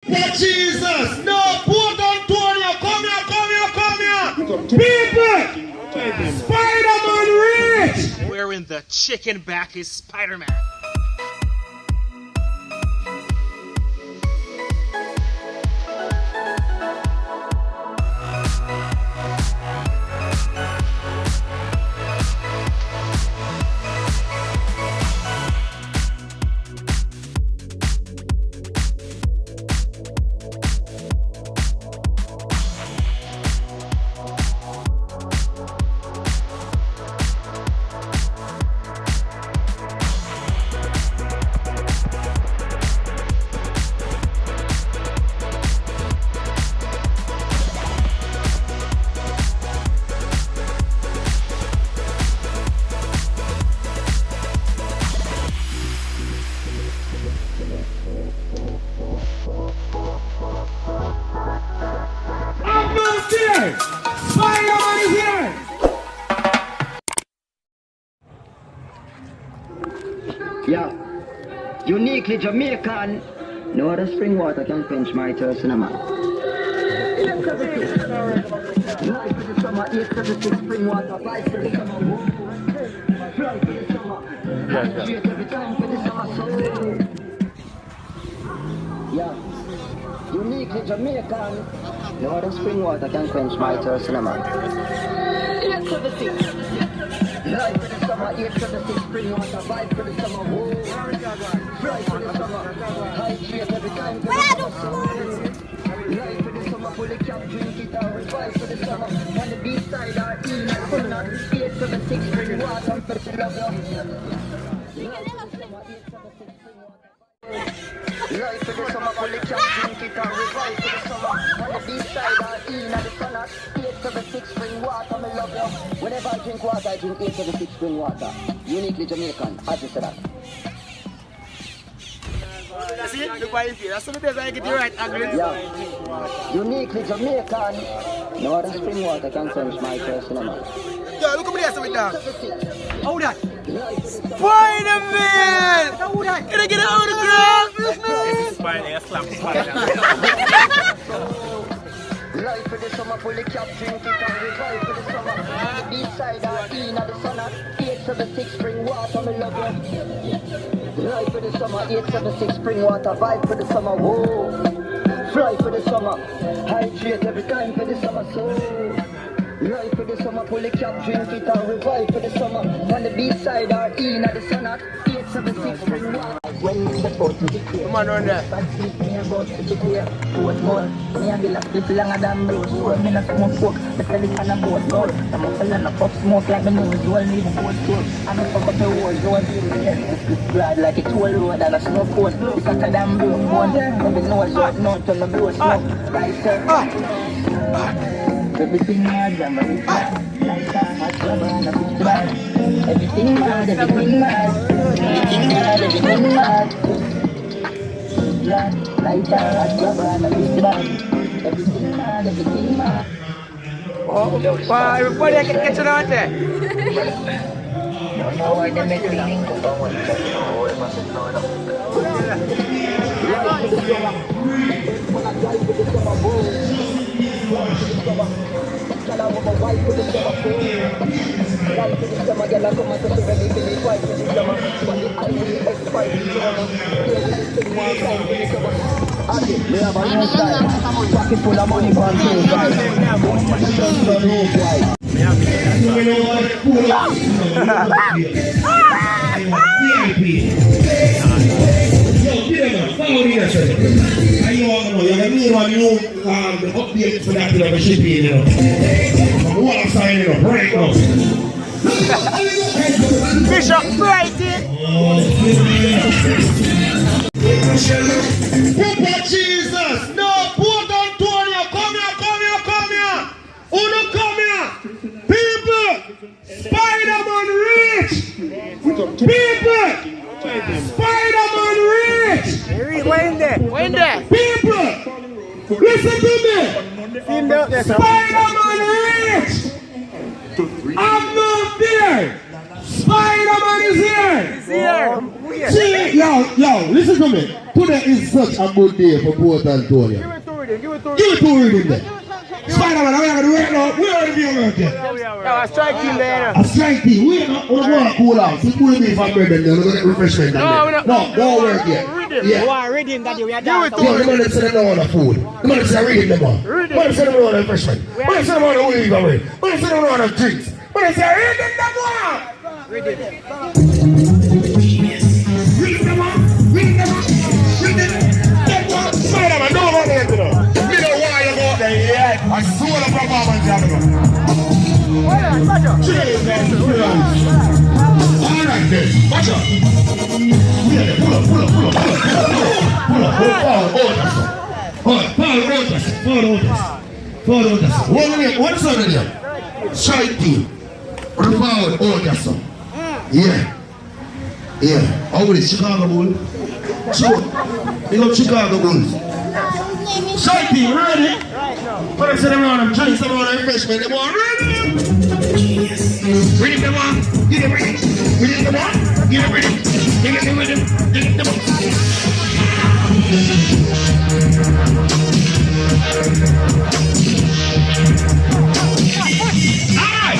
For Jesus! No, put Antonio! Come here, come here, come here! People! Spiderman rich! Wearing the chicken back is Spiderman. Spiderman is here! Yeah, uniquely Jamaican. No other spring water can quench my thirst in a man. Life for the summer, 876 spring water, life for the summer, fly for the summer, hydrate every time for the summer, so. Yeah, uniquely Jamaican. No other spring water can quench my thirst in a man. 876. Life for the summer, 876 spring water, vibe for the summer, whoa. Fly for the summer, hydrate every time for the summer. Life for the summer, pull the cap, drink it out, revive for the summer. On the beach side, our in and fun on 876 spring water, for the love. Life for the summer, pull the cap, drink it out, revive for the summer. On the beach side, our in and the sun at 876 spring water, me love you. Whenever I drink water, I drink 876 spring water. Uniquely Jamaican, I just said that. That's it? Look why it's here. That's the best I get you right, agree? Yeah. Uniquely Jamaican. No other spring water can quench my thirst in a man. Yo, look at me there, so we down. Hold that. Spiderman! Hold that. Can I get out of the ground? This is Spider-Man. Slap Spider-Man. Life for the summer, pull the cap, drink it and revive for the summer. On the beach side, or in at the sun at 876 spring water, me love you. Life for the summer, 876 spring water, vibe for the summer, whoa. Fly for the summer, hydrate every time for the summer, so. Life for the summer, pull the cap, drink it and revive for the summer. On the beach side, or in at the sun at 876 spring water. When the boat to the clear, come on, run there. Bad sleep, me a boat to the clear. Boat more, me a bill a flip longer than blue. So me not smoke coke, me tell it on a boat gold. I'm a fella and a puff smoke like me nose. Roll me the boat tour, and me fuck up the whole road. It's glad like a toll road and a snow coast. It's hotter than blue bone. Every nose right now turn the blue smoke. Right sir. Everything mad, I'm a rich man. Like that, hot rubber and a big bag. Everything mad, everything mad. Everything mad, everything mad. Like that, hot rubber and a big bag. Everything mad, everything mad. Oh, wow, everybody I can get you out there. Don't know why they make me think of one. We have a new style, pocket full of money for two guys. Bishop, right in. Jesus! No, put Antonio! Come here, come here, come here! Uno, come here! People! Spiderman rich! People! Spiderman rich! When there? People! Listen to me! Spiderman rich! I'm not there! Spiderman is here! He's here. See, yo, listen to me. Today is such a good day for Port Antonio. Give it to reading, give it to Give it to reading there. Spiderman, I'm going to do it now. We are reviewing it there. a strike team there. A strike team. We are going to cool out. See, cool me from bread and then we're going to get refreshment. No, don't work here. Yeah. You are reading that you are down. Yo, the man said they don't want food. The man said reading them all. The man said they don't want refreshment. The man said they don't want to leave away. The man said they don't want drinks. The man said reading them all. Reading them all. Reading them all. Reading them all. Spiderman, don't go there today. Me know why you go there yet. I saw the performance happening. Alright then, watch out. Pull up. What's on there? Strike team. Forward, Yeah. How is Chicago Bulls? Sure. Big up Chicago Bulls. Strike team, ready? But I said around them, Johnny, some of them freshmen, they want ready. Ready them on, get it ready. Ready them on, get it ready. Get it ready, get it them on. Alright!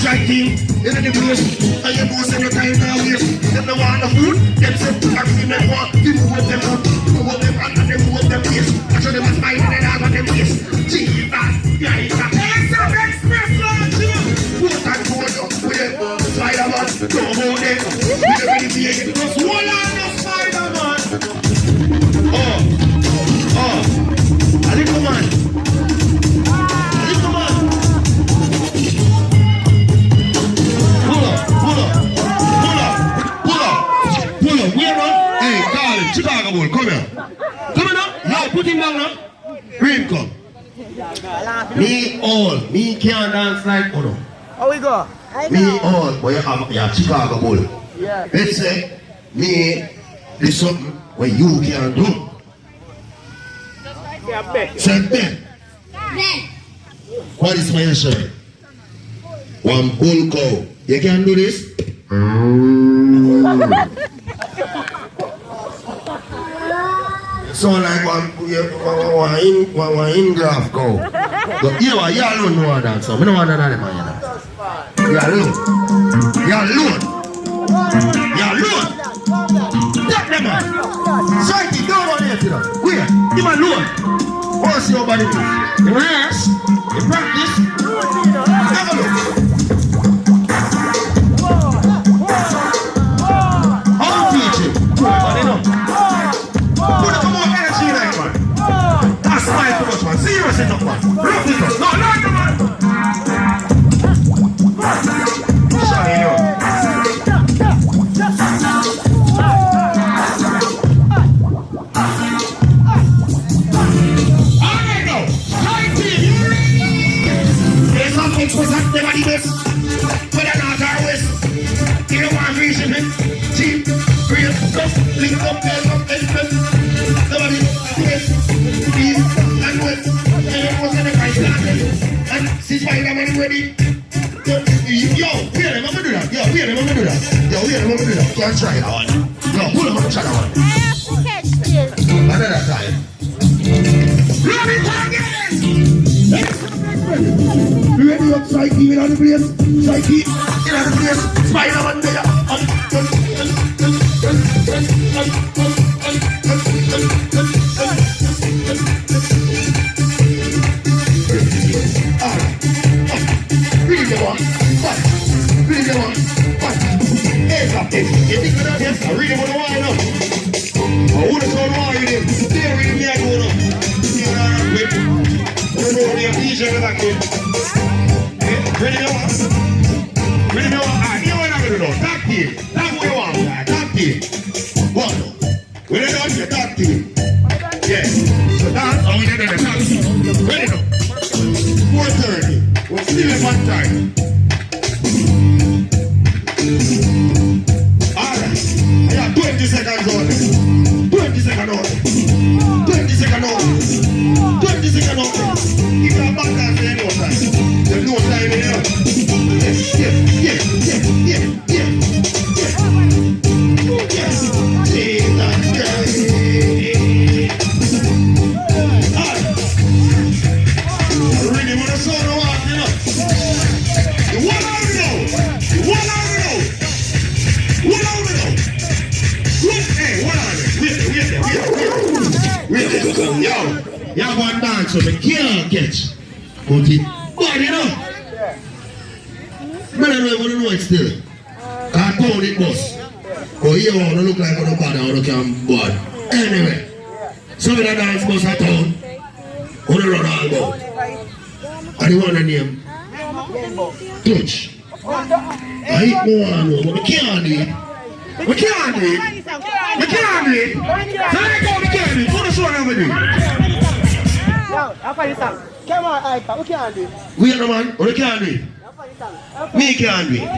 Strike team, in the place, and you both in the time now waste. Them don't want the food, them say, everything they want, you move them up, you move them up, and they move them face. I show them a smile and they have on them face. Jesus, yeah, it's a express launch. Put and hold up with them, Spiderman, don't hold them. We don't really be able to just hold on to Spiderman. A little man. Pull up. We are not. Hey, darling, Chicago Bull, come here. Come on now. Now, put him down now. Green come. Me can't dance like Uno. How we go? Me all, but you have Chicago Bull. Yeah. Let's say, me, there's something where you can do. Yeah, bet. Say Ben. What is my shirt? One bull cow. You can do this? So like one in-graft cow. But you alone know that, so I don't want another man. You alone. Take them man. Strike it, don't go there today. Where? Him alone. What's your body do? You rehearse, you practice. Have a look. How to teach you? But you know. Put up more energy like man. That's smile too much man. Serious enough man. Rough it up. No, like the man. Shut it up. Alright now. Strike team. There's some things for that never did this. But they're not our west. You don't want reason it. Team. Real stuff. Link up, help up, help up. Somebody, yes, please, and what? And it was in the price landed. And since Spiderman ready, yo, wait, I'm gonna do that. Yo, wait, I'm gonna do that. Can't try that one. Yo, pull him on, try that one. I have to catch this. Another time. Ready, target! Ready up, strike team in the place. Strike team in the place. Spiderman there. Read the one. Hands up, you think that yes, I read it with a wine up. I would have told why you did. Stay reading me, I go up. You know, quick. I don't know what t-shirt back in. Ready to walk? Alright, you know what I'm going to do? Tag team. That's what you want. Tag team. One. When you're done, you tag team. Yes. So that's how we did it. Tag team. Ready now? 4:30. We're still at one time. Alright. I got 20 seconds on it. 20 seconds on it. 20 seconds on it. 20 seconds on it. If you're back there, there's no time. There's no time in here. Yes. Jesus Christ. Yo, y'all want to dance so they can't catch. But it bad, you know. Man, I don't even know it still. Can't town it bus. But here I don't look like I'm bad, I don't come bad. Anyway, some of the dance bus at town. I don't run all about. And the one name Touch. I hate no one, no, but we can't do it. We can't do it. We can't do it. So let go, we can't do it. Put us on over there. Yo, I'll find this song. Come on, iPad, we can't do it. We are the man, we can't do it. Me can't do it.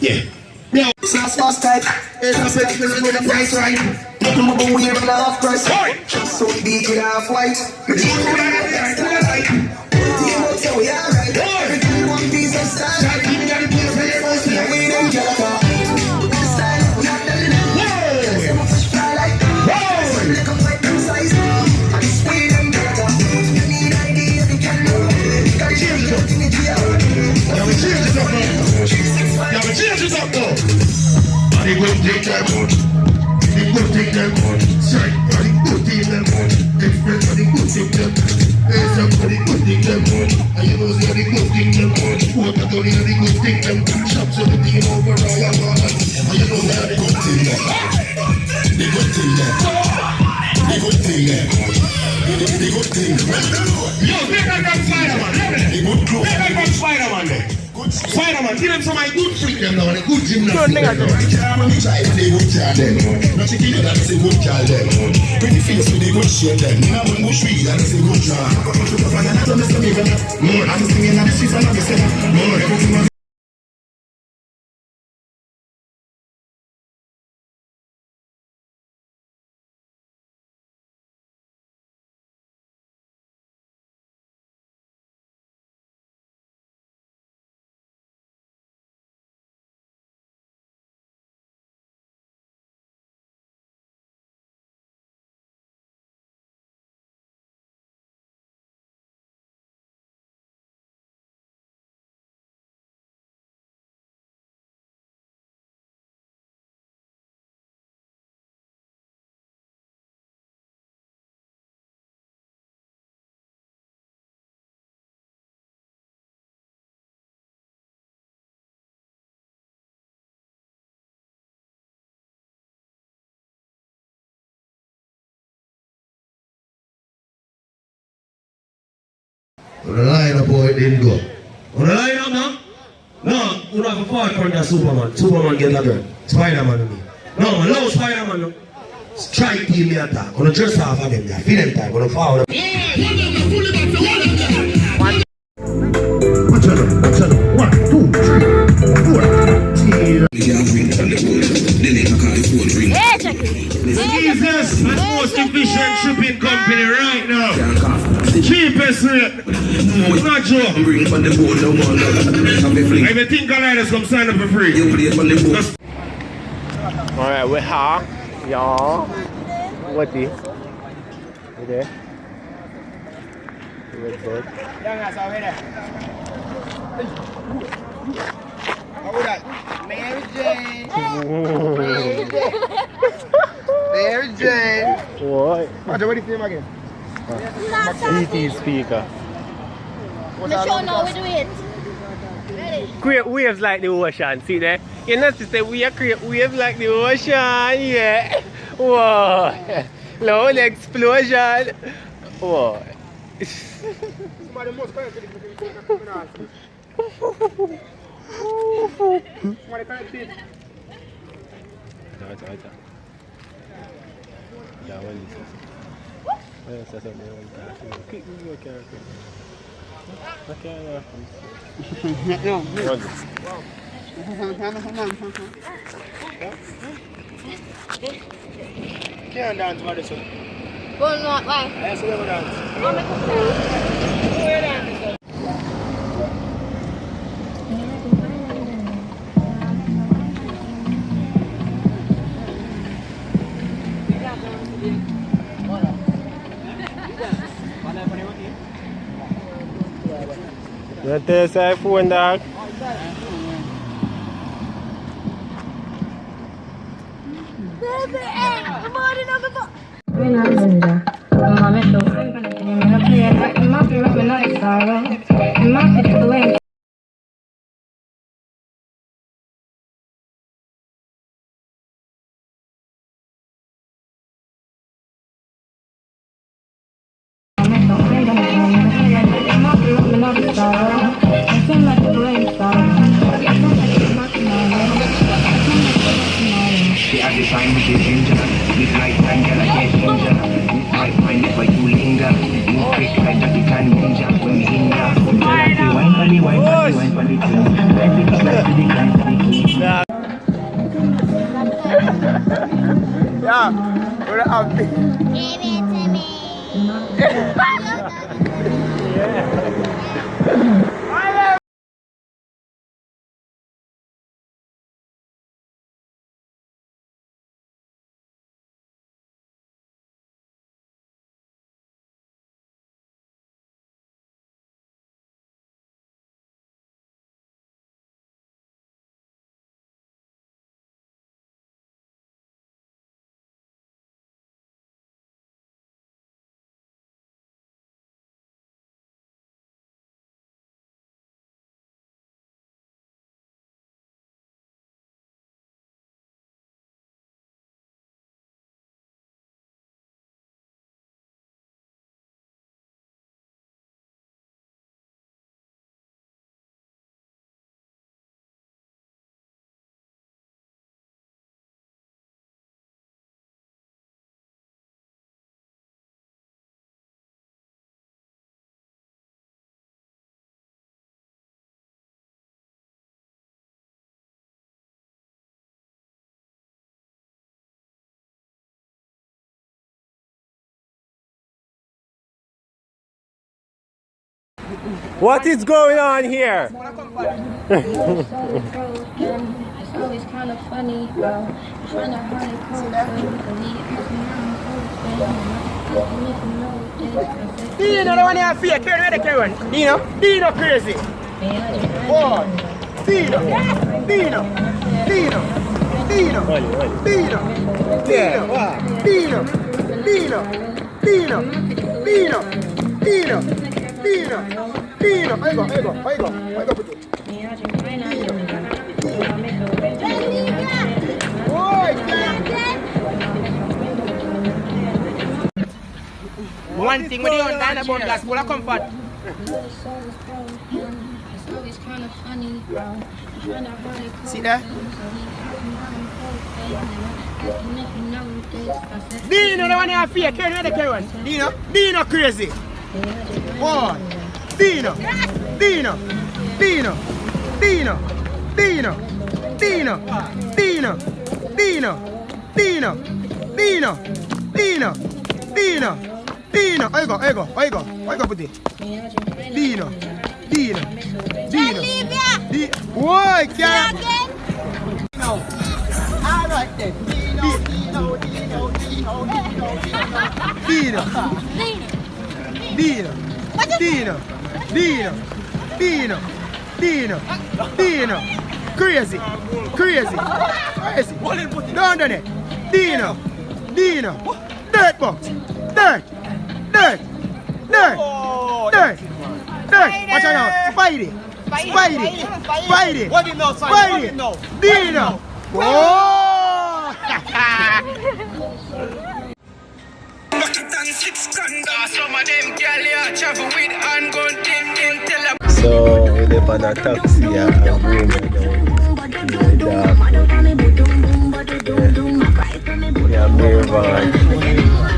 Yeah. Now, Sauce type, it's a bit with the price right. Make them over weird and half price. So we beat with half white. We do so we are right. Everything one piece of style. We got to put a we don't get a style, we not telling them. Fly like look up like them size. I just wait and get a you need idea, you can know. Got to change it up in the geo. yeah, we change it up now. Yeah, we change it up now. They go take them out. They go take them out. Strike, they go take them out. Express, they go take them out. There's somebody go take them out. And you know they go take them out. Water down here, they go take them out. Shops so they take over all your water. And you know they go take them out. They go take them out. They go take them out. They go take them out. Yo, make like that Spiderman. They go close. Make like that Spiderman there. Spiderman, give them some of my good freak them now, and a good gymnast. They good child them. Not chicken that is a good child them. Pretty face with the good shit them. Now one bush weed that is a good child. More, I'm singing on the streets and I'm saying more. Everything on the line up, boy, it didn't go. On the line up now? No, you don't have a part for that Superman. Superman get a girl. Spiderman me. No, man, no Spiderman no. Strike team me attack. Gonna dress off of them there. Feed them time. Gonna follow them. Watch out. 1, 2, 3, 4. Hey, check it. The easiest and most efficient shipping company right now. Cheapest rate. Not joke. If you think I like this, come sign up for free. Alright, we're hot. Y'all. What the? You there? Red bird. How would that? Mary Jane. Mary Jane. What? What is his name again? ET speaker. Let's show now we do it. Ready? Create waves like the ocean. See there? You know to say we are create waves like the ocean. Yeah. Whoa. Loud explosion. Whoa. Can't dance for this one. Go not why? Yes, we will dance. Go make us dance. Go ahead dance. You take your phone, dog. Baby, hey, come on, She has the sign with the ginger. This night time, girl, I get ginger. This night find it why you linger. You quick like Jackie Chan ninja. When we hinder, girl, I say wine for the wine for the wine for the king. Like the like to the kind to the king. Yeah, we're out there. Give it to me. What is going on here? It's always kind of funny, bro. Trying to hide it cold, Dino, the one you have fear, carry the carry one. Dino crazy. Boy. Dino. Dino. Dino. Dino. Dino. Dino. Dino. Dino. Dino. Dino. Dino. Dino. Dino. Ahí go, ahí go, ahí go. Ahí go, puto. One thing with the Honda about glass full of comfort. It's always kind of funny, bro. Trying to hide it cold. See that? Dino, the one you have fear, carry the carry one. Dino. Dino crazy. Boy. Dino. Dino. Dino. Dino. Dino. Dino. Dino. Dino. Dino. Dino. Dino. Dino. Dino. Ahí go, ahí go, ahí go. Ahí go, puti. Dino. Dino. Dino. Dino. Boy, can't. Dino. All right then. Dino. Dino. Dino. Dino. Dino. Dino. Dino. Dino. Dino. Dino. Dino. Crazy. Crazy. Crazy. Don't do it. Dino. Dino. Dirt box. Dirt. Dirt. Dirt. Dirt. Dirt. Watch out now. Spidey. Spidey. Spidey. Spidey. Dino. Whoa. So we live on a taxi and we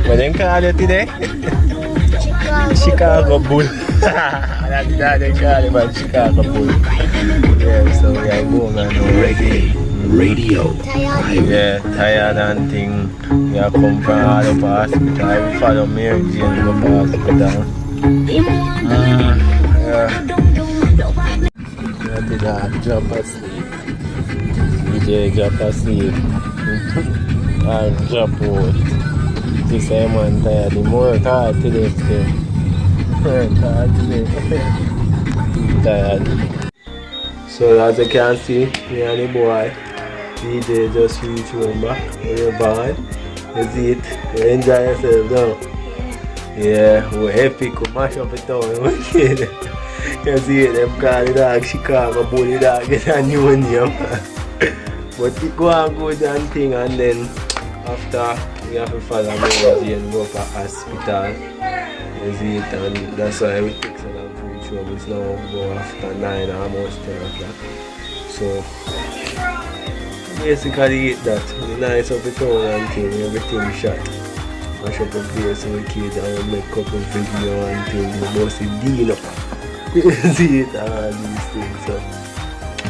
what they call it today? Chicago Bull. That's that they call it, but Chicago Bull. Yeah, so we are going on reggae radio. Yeah, tired and thing. We are come from all the hospital. We follow Mary Jane to the hospital. Yeah. I did not jump asleep. DJ jump asleep. And jump out. This time I'm tired. The more hard today. Work hard today. Tired. So as you can see, me and the boy, DJ just reached home back. We're bad. You see it? You enjoy yourself now. Yeah, we're epic, we mash up the town. You see it, them call the dog Chicago, bully dog, get a new name. But it go on good and thing, and then after we have to follow me and go for hospital. You see it, and that's why we take some food show. It's now go after 9 or almost 10 o'clock. So basically that, the nice of the town and thing, everything shot. Mash up the place with kids and we make a couple video and things, we mostly deal up. You see it and all these things. So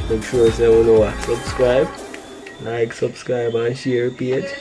make sure you subscribe, like, subscribe and share page.